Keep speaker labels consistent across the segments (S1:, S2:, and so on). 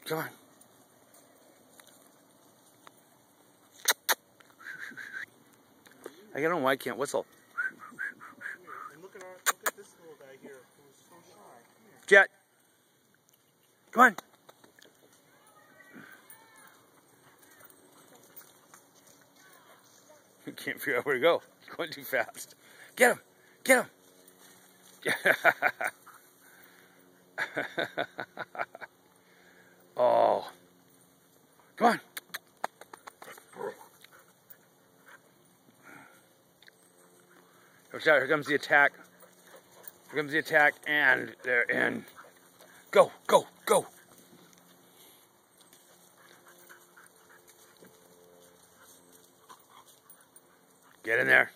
S1: Come on. I don't know why I can't whistle.
S2: And look at this little guy here who's so shy.
S1: Jet. Come on. You can't figure out where to go. He's going too fast. Get him. Get him. Oh. Come on. Watch out. Here comes the attack. Here comes the attack, and they're in. Go, go, go. Get in there.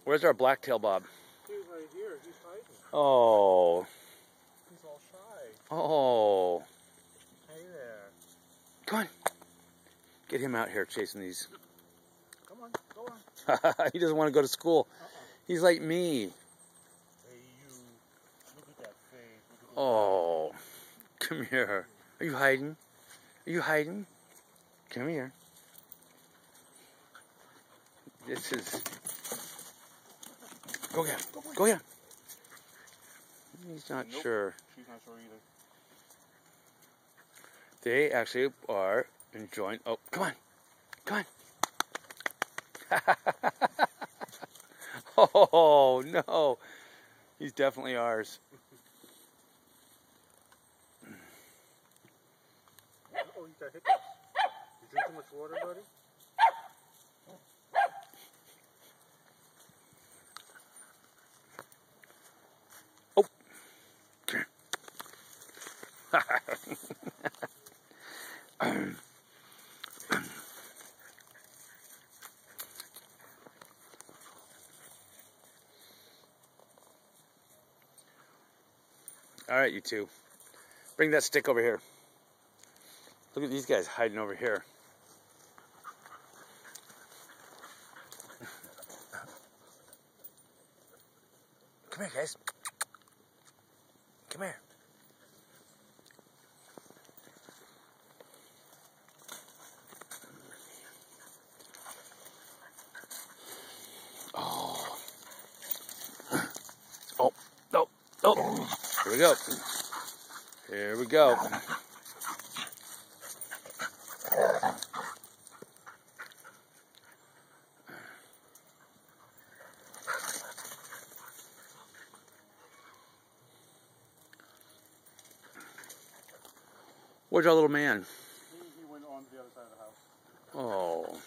S1: Where's our blacktail Bob?
S2: He's right here. He's hiding.
S1: Oh.
S2: He's all shy.
S1: Oh.
S2: Hey there.
S1: Come on. Get him out here chasing these.
S2: Come on. Go on.
S1: He doesn't want to go to school. He's like me.
S2: Hey, you. Look at that face.
S1: Oh. Come here. Are you hiding? Are you hiding? Come here. This is... Go get him. Go get him. He's not sure.
S2: She's not sure either.
S1: They actually are enjoying... Oh, come on. Come on. Oh, no. He's definitely ours.
S2: Oh, you got hiccups. You drink too much water, buddy?
S1: Oh. All right, you two. Bring that stick over here. Look at these guys hiding over here. Come here, guys. Come here. Oh. Oh. Oh. Oh. Here we go. Here we go. Where's our little man?
S2: He went on to the other side of the house.
S1: Oh.